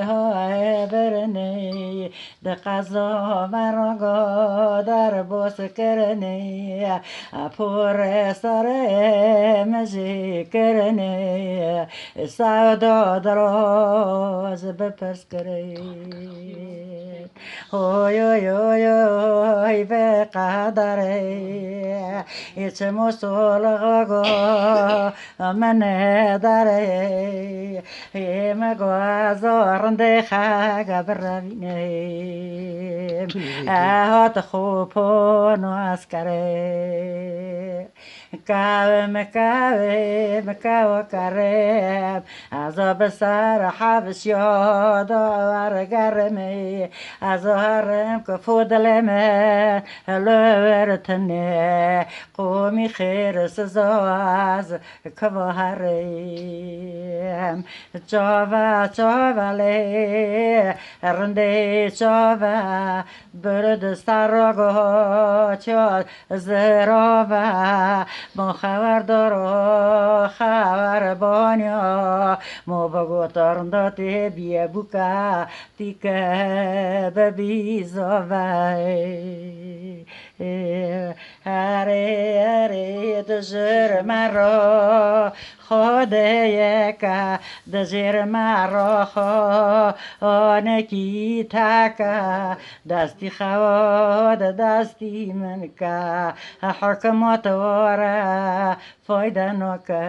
های برنی دقیقا مرا در باس کرنی پر سر مجی کرنی سعدا دراز بپرس کری هوی هوی هوی هوی به قدری ایچ مسلغا من داری مگوازارنده خاگ بربینیم هات خوبون و اسکره مكاوي مكاوي مكاوي كريم عزب سر حبس ياض ورقرمي عزهرم كفود لمن لورتني قومي خير سزاز كوهريم جاوا جاوا لي رندي جاوا برد سرگو چا زراوا ما خبر دارو خبر بانیا ما بگو ترنداتی بیه بوکا تیکه ببیزاوی هره هره دجر مرا خود یکا دجر مرا خانکی تکا دستی خواد دستی من که حکمت واره فایده نکه